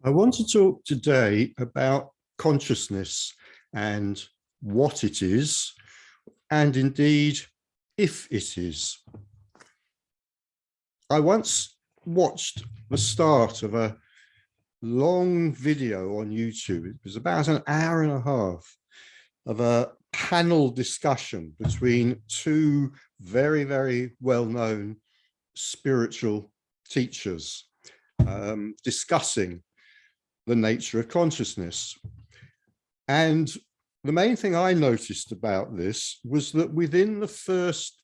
I want to talk today about consciousness and what it is, and indeed, if it is. I once watched the start of a long video on YouTube. It was about an hour and a half of a panel discussion between two very, very well-known spiritual teachers discussing the nature of consciousness. And the main thing I noticed about this was that within the first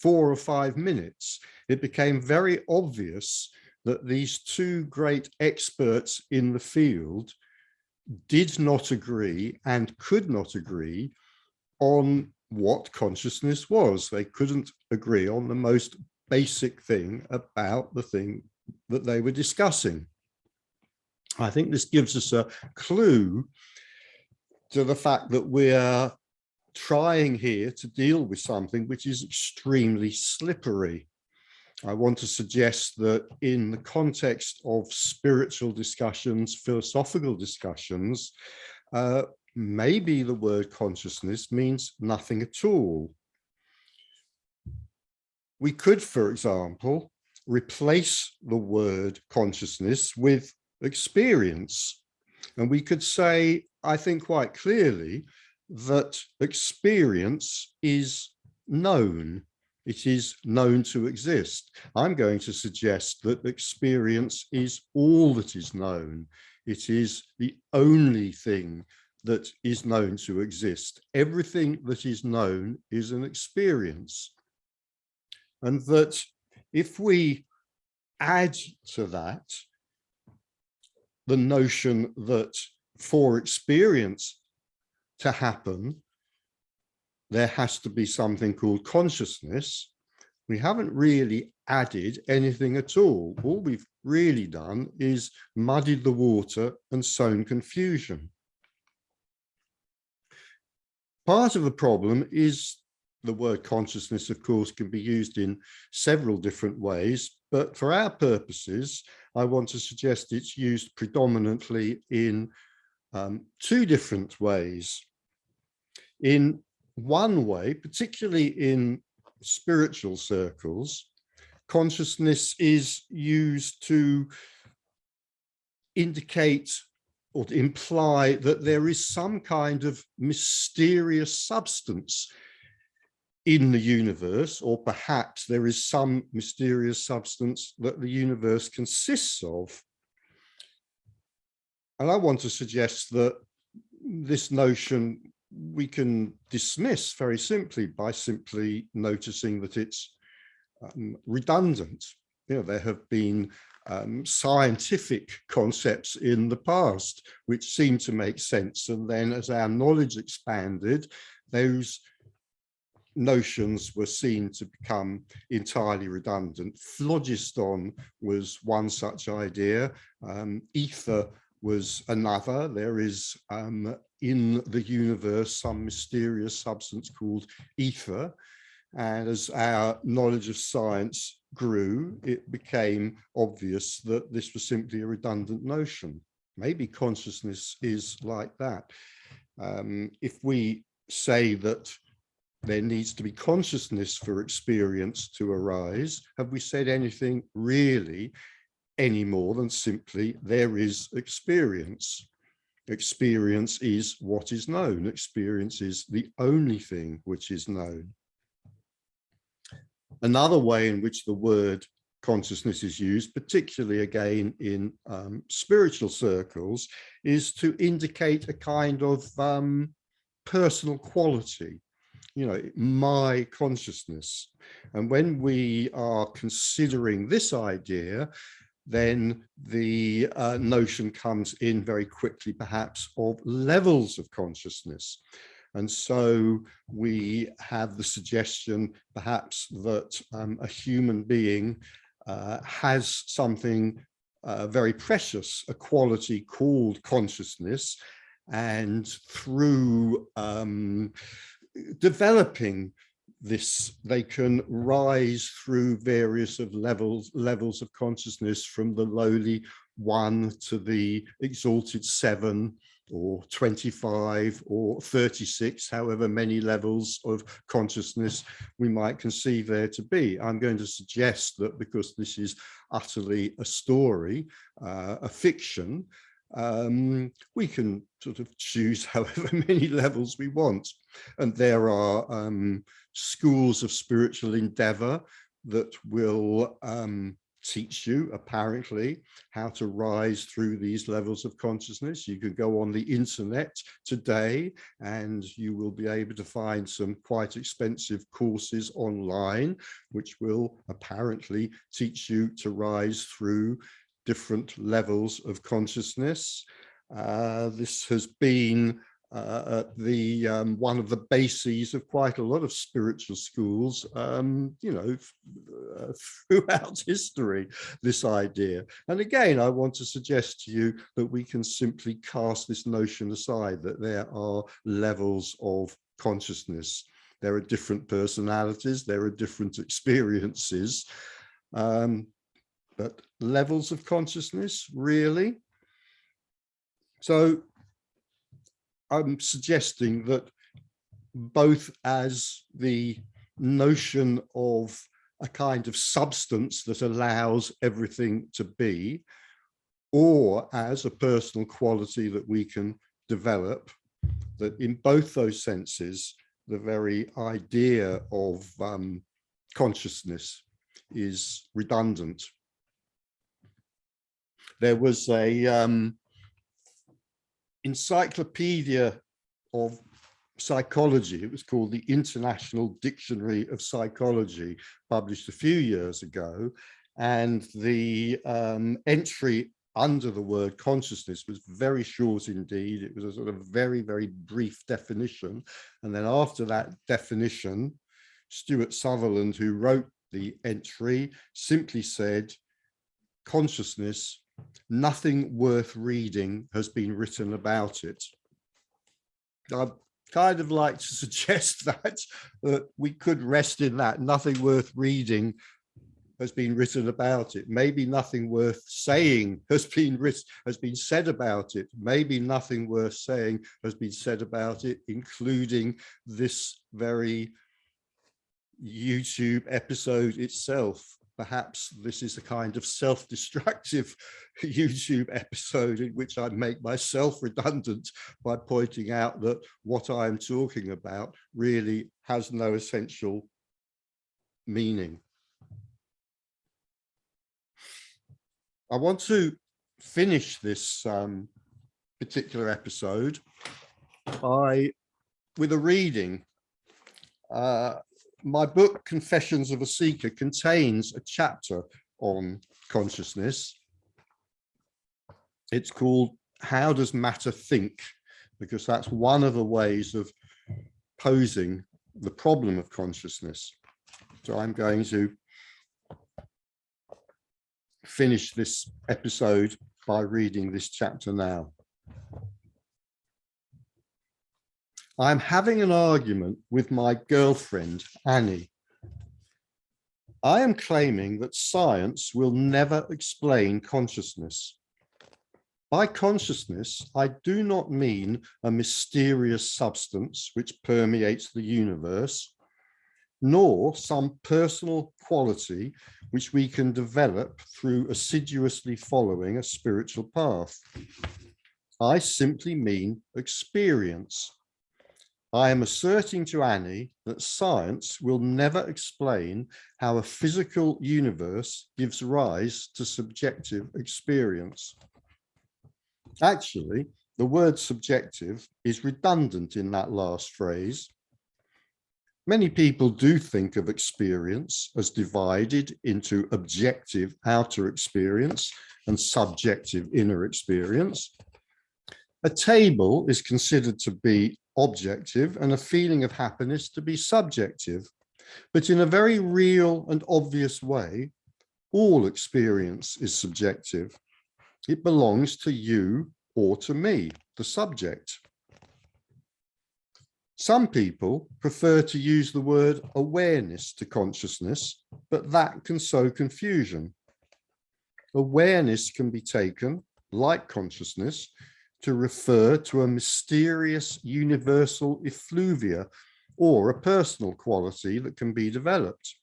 4 or 5 minutes, it became very obvious that these two great experts in the field did not agree and could not agree on what consciousness was. They couldn't agree on the most basic thing about the thing that they were discussing. I think this gives us a clue to the fact that we're trying here to deal with something which is extremely slippery. I want to suggest that in the context of spiritual discussions, philosophical discussions, maybe the word consciousness means nothing at all. We could, for example, replace the word consciousness with experience. And we could say, I think quite clearly, that experience is known. It is known to exist. I'm going to suggest that experience is all that is known. It is the only thing that is known to exist. Everything that is known is an experience. And that if we add to that the notion that for experience to happen, there has to be something called consciousness, we haven't really added anything at all. All we've really done is muddied the water and sown confusion. Part of the problem is the word consciousness, of course, can be used in several different ways, but for our purposes, I want to suggest it's used predominantly in two different ways. In one way, particularly in spiritual circles, consciousness is used to indicate or to imply that there is some kind of mysterious substance in the universe, or perhaps there is some mysterious substance that the universe consists of. And I want to suggest that this notion we can dismiss very simply by simply noticing that it's redundant. You know, there have been scientific concepts in the past which seem to make sense, and then as our knowledge expanded, those notions were seen to become entirely redundant. Phlogiston was one such idea. Ether was another. There is in the universe some mysterious substance called ether. And as our knowledge of science grew, it became obvious that this was simply a redundant notion. Maybe consciousness is like that. If we say that there needs to be consciousness for experience to arise, have we said anything really any more than simply there is experience? Experience is what is known. Experience is the only thing which is known. Another way in which the word consciousness is used, particularly again in spiritual circles, is to indicate a kind of personal quality. You know, my consciousness. And when we are considering this idea, then the notion comes in very quickly, perhaps, of levels of consciousness. And so we have the suggestion, perhaps, that a human being has something very precious, a quality called consciousness, and through developing they can rise through various levels of consciousness, from the lowly 1 to the exalted 7 or 25 or 36, however many levels of consciousness we might conceive there to be. I'm going to suggest that because this is utterly a story, a fiction, we can sort of choose however many levels we want. And there are schools of spiritual endeavor that will teach you, apparently, how to rise through these levels of consciousness. You can go on the internet today and you will be able to find some quite expensive courses online, which will apparently teach you to rise through different levels of consciousness. This has been one of the bases of quite a lot of spiritual schools, you know, throughout history, this idea. And again, I want to suggest to you that we can simply cast this notion aside, that there are levels of consciousness. There are different personalities, there are different experiences, but levels of consciousness, really? So I'm suggesting that both as the notion of a kind of substance that allows everything to be, or as a personal quality that we can develop, that in both those senses, the very idea of consciousness is redundant. There was a encyclopedia of psychology. It was called the International Dictionary of Psychology, published a few years ago. And the entry under the word consciousness was very short indeed. It was a sort of very, very brief definition. And then after that definition, Stuart Sutherland, who wrote the entry, simply said, consciousness, nothing worth reading has been written about it. I'd kind of like to suggest that we could rest in that. Nothing worth reading has been written about it. Maybe nothing worth saying has been said about it. Maybe nothing worth saying has been said about it, including this very YouTube episode itself. Perhaps this is a kind of self-destructive YouTube episode in which I make myself redundant by pointing out that what I'm talking about really has no essential meaning. I want to finish this particular episode with a reading. My book, Confessions of a Seeker, contains a chapter on consciousness. It's called How Does Matter Think? Because that's one of the ways of posing the problem of consciousness. So I'm going to finish this episode by reading this chapter now. I'm having an argument with my girlfriend, Annie. I am claiming that science will never explain consciousness. By consciousness, I do not mean a mysterious substance which permeates the universe, nor some personal quality which we can develop through assiduously following a spiritual path. I simply mean experience. I am asserting to Annie that science will never explain how a physical universe gives rise to subjective experience. Actually, the word subjective is redundant in that last phrase. Many people do think of experience as divided into objective outer experience and subjective inner experience. A table is considered to be objective and a feeling of happiness to be subjective. But in a very real and obvious way, all experience is subjective. It belongs to you or to me, the subject. Some people prefer to use the word awareness to consciousness, but that can sow confusion. Awareness can be taken, like consciousness, to refer to a mysterious universal effluvia or a personal quality that can be developed.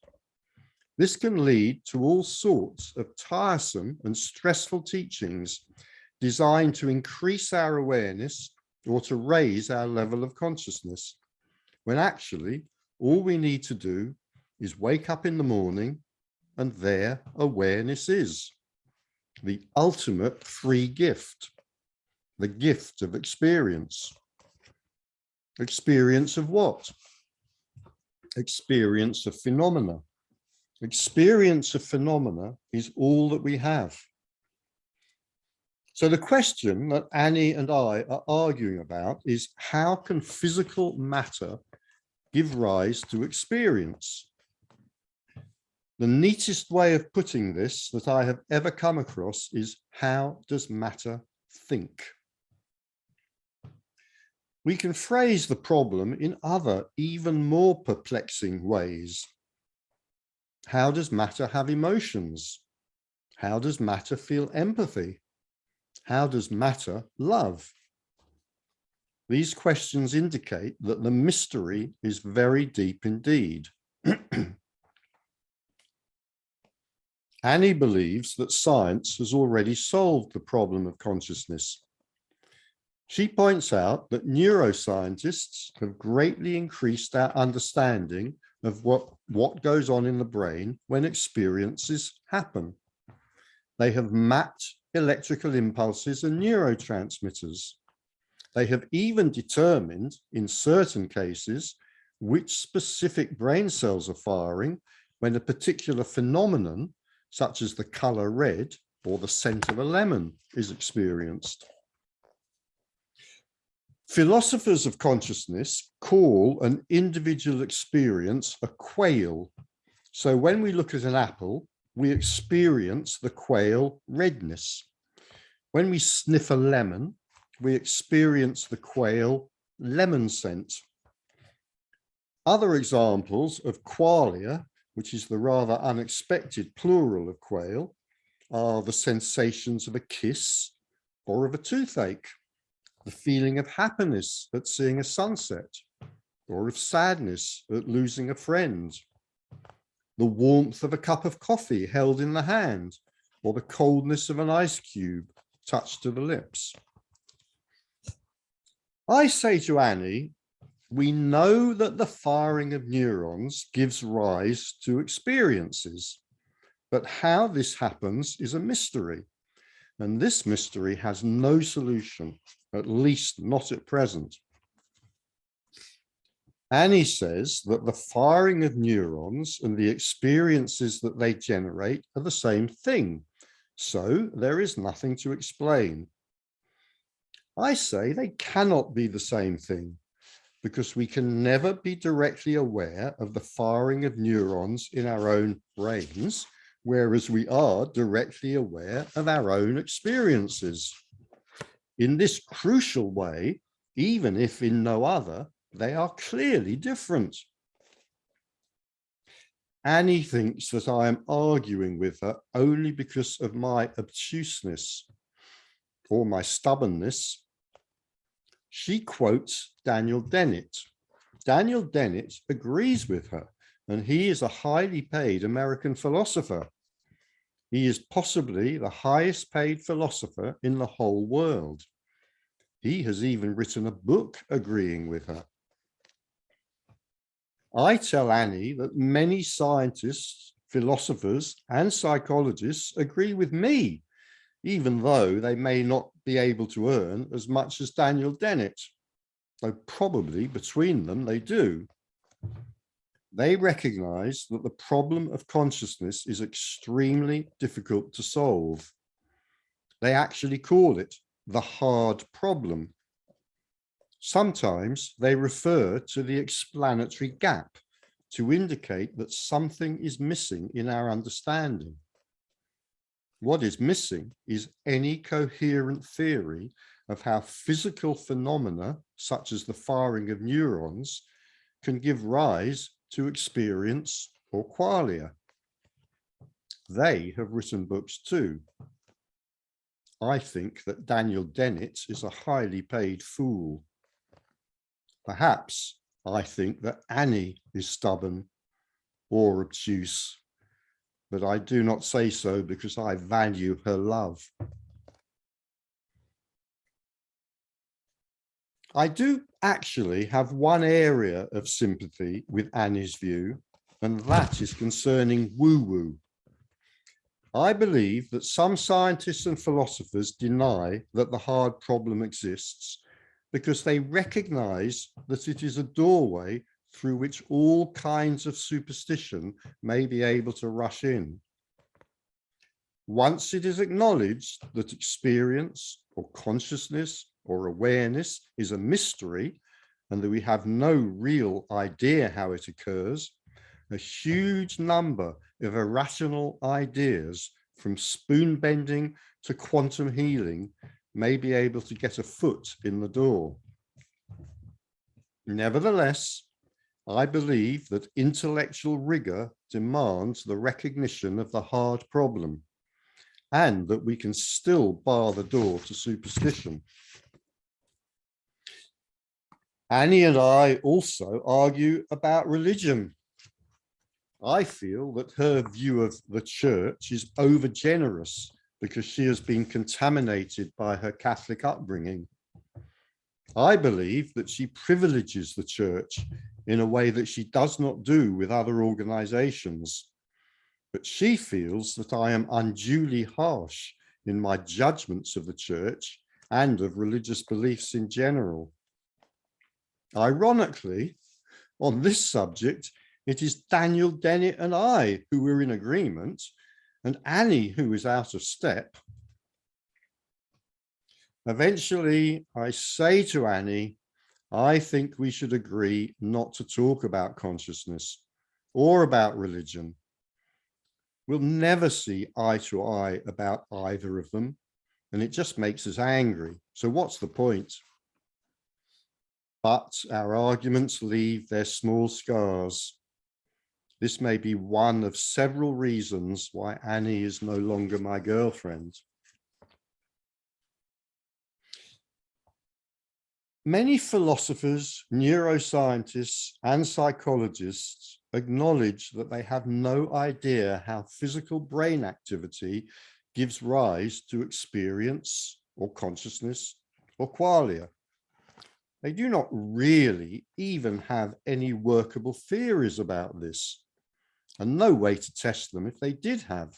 This can lead to all sorts of tiresome and stressful teachings designed to increase our awareness or to raise our level of consciousness, when actually all we need to do is wake up in the morning and there awareness is. The ultimate free gift, the gift of experience. Experience of what? Experience of phenomena. Experience of phenomena is all that we have. So the question that Annie and I are arguing about is, how can physical matter give rise to experience? The neatest way of putting this that I have ever come across is, how does matter think? We can phrase the problem in other, even more perplexing ways. How does matter have emotions? How does matter feel empathy? How does matter love? These questions indicate that the mystery is very deep indeed. Annie believes that science has already solved the problem of consciousness. She points out that neuroscientists have greatly increased our understanding of what goes on in the brain when experiences happen. They have mapped electrical impulses and neurotransmitters. They have even determined, in certain cases, which specific brain cells are firing when a particular phenomenon, such as the color red or the scent of a lemon, is experienced. Philosophers of consciousness call an individual experience a quale. So when we look at an apple, we experience the quale redness. When we sniff a lemon, we experience the quale lemon scent. Other examples of qualia, which is the rather unexpected plural of quale, are the sensations of a kiss or of a toothache, the feeling of happiness at seeing a sunset, or of sadness at losing a friend, the warmth of a cup of coffee held in the hand, or the coldness of an ice cube touched to the lips. I say to Annie, we know that the firing of neurons gives rise to experiences, but how this happens is a mystery, and this mystery has no solution, at least not at present. Annie says that the firing of neurons and the experiences that they generate are the same thing, so there is nothing to explain. I say they cannot be the same thing, because we can never be directly aware of the firing of neurons in our own brains, whereas we are directly aware of our own experiences. In this crucial way, even if in no other, they are clearly different. Annie thinks that I am arguing with her only because of my obtuseness or my stubbornness. She quotes Daniel Dennett. Daniel Dennett agrees with her, and he is a highly paid American philosopher. He is possibly the highest paid philosopher in the whole world. He has even written a book agreeing with her. I tell Annie that many scientists, philosophers, and psychologists agree with me, even though they may not be able to earn as much as Daniel Dennett, though probably between them they do. They recognize that the problem of consciousness is extremely difficult to solve. They actually call it the hard problem. Sometimes they refer to the explanatory gap to indicate that something is missing in our understanding. What is missing is any coherent theory of how physical phenomena, such as the firing of neurons, can give rise to experience or qualia. They have written books too. I think that Daniel Dennett is a highly paid fool. Perhaps I think that Annie is stubborn or obtuse, but I do not say so because I value her love. I do actually have one area of sympathy with Annie's view, and that is concerning woo-woo. I believe that some scientists and philosophers deny that the hard problem exists because they recognize that it is a doorway through which all kinds of superstition may be able to rush in. Once it is acknowledged that experience or consciousness or awareness is a mystery and that we have no real idea how it occurs, a huge number of irrational ideas from spoon bending to quantum healing may be able to get a foot in the door. Nevertheless, I believe that intellectual rigor demands the recognition of the hard problem, and that we can still bar the door to superstition. Annie and I also argue about religion. I feel that her view of the church is overgenerous because she has been contaminated by her Catholic upbringing. I believe that she privileges the church in a way that she does not do with other organizations. But she feels that I am unduly harsh in my judgments of the church and of religious beliefs in general. Ironically, on this subject, it is Daniel Dennett and I who were in agreement, and Annie who is out of step. Eventually, I say to Annie, I think we should agree not to talk about consciousness or about religion. We'll never see eye to eye about either of them, and it just makes us angry. So what's the point? But our arguments leave their small scars. This may be one of several reasons why Annie is no longer my girlfriend. Many philosophers, neuroscientists, and psychologists acknowledge that they have no idea how physical brain activity gives rise to experience or consciousness or qualia. They do not really even have any workable theories about this, and no way to test them if they did have.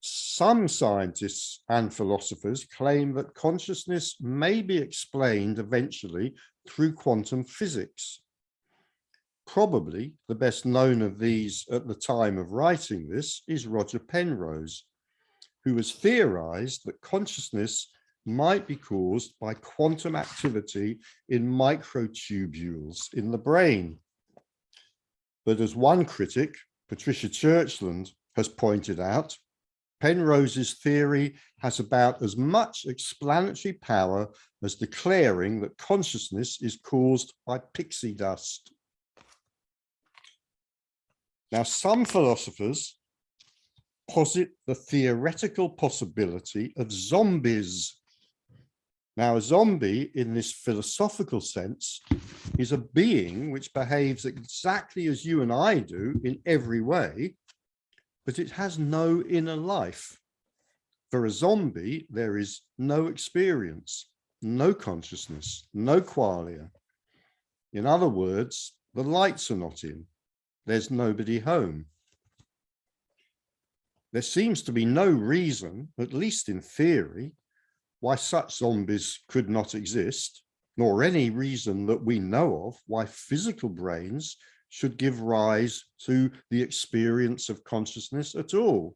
Some scientists and philosophers claim that consciousness may be explained eventually through quantum physics. Probably the best known of these at the time of writing this is Roger Penrose, who has theorized that consciousness might be caused by quantum activity in microtubules in the brain. But as one critic, Patricia Churchland, has pointed out, Penrose's theory has about as much explanatory power as declaring that consciousness is caused by pixie dust. Now, some philosophers posit the theoretical possibility of zombies. Now, a zombie in this philosophical sense is a being which behaves exactly as you and I do in every way, but it has no inner life. For a zombie, there is no experience, no consciousness, no qualia. In other words, the lights are not in. There's nobody home. There seems to be no reason, at least in theory, why such zombies could not exist, nor any reason that we know of why physical brains should give rise to the experience of consciousness at all.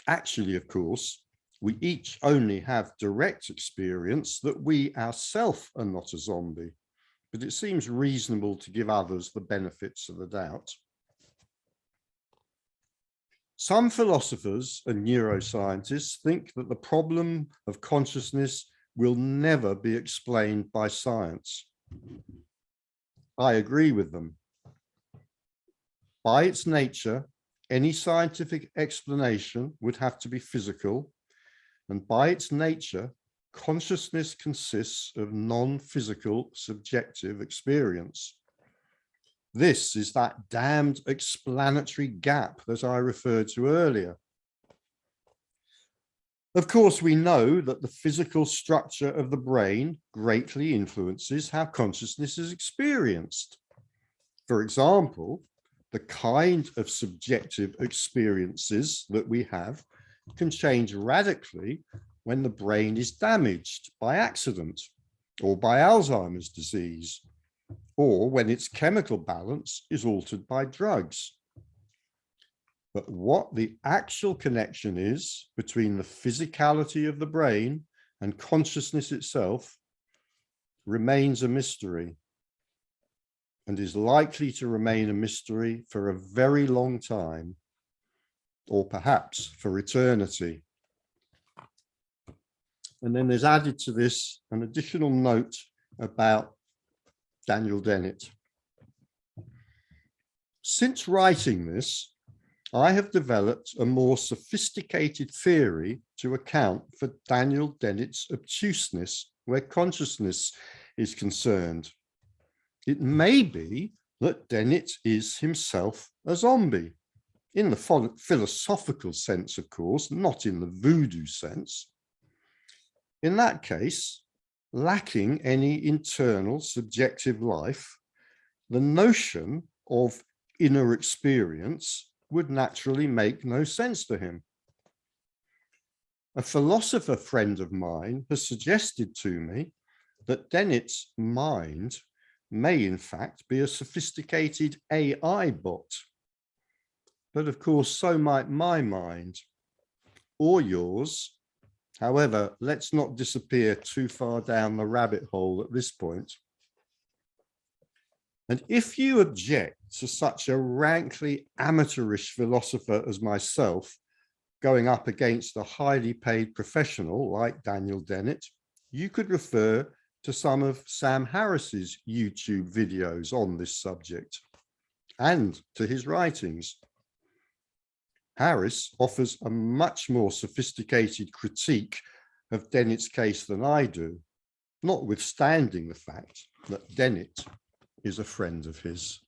Actually, of course, we each only have direct experience that we ourselves are not a zombie, but it seems reasonable to give others the benefits of the doubt. Some philosophers and neuroscientists think that the problem of consciousness will never be explained by science. I agree with them. By its nature, any scientific explanation would have to be physical, and by its nature, consciousness consists of non-physical subjective experience. This is that damned explanatory gap that I referred to earlier. Of course, we know that the physical structure of the brain greatly influences how consciousness is experienced. For example, the kind of subjective experiences that we have can change radically when the brain is damaged by accident or by Alzheimer's disease, or when its chemical balance is altered by drugs. But what the actual connection is between the physicality of the brain and consciousness itself remains a mystery, and is likely to remain a mystery for a very long time, or perhaps for eternity. And then there's added to this an additional note about Daniel Dennett. Since writing this, I have developed a more sophisticated theory to account for Daniel Dennett's obtuseness where consciousness is concerned. It may be that Dennett is himself a zombie, in the philosophical sense, of course, not in the voodoo sense. In that case, lacking any internal subjective life, the notion of inner experience would naturally make no sense to him. A philosopher friend of mine has suggested to me that Dennett's mind may in fact be a sophisticated AI bot. But of course, so might my mind or yours. However, let's not disappear too far down the rabbit hole at this point. And if you object to such a rankly amateurish philosopher as myself going up against a highly paid professional like Daniel Dennett, you could refer to some of Sam Harris's YouTube videos on this subject and to his writings. Harris offers a much more sophisticated critique of Dennett's case than I do, notwithstanding the fact that Dennett is a friend of his.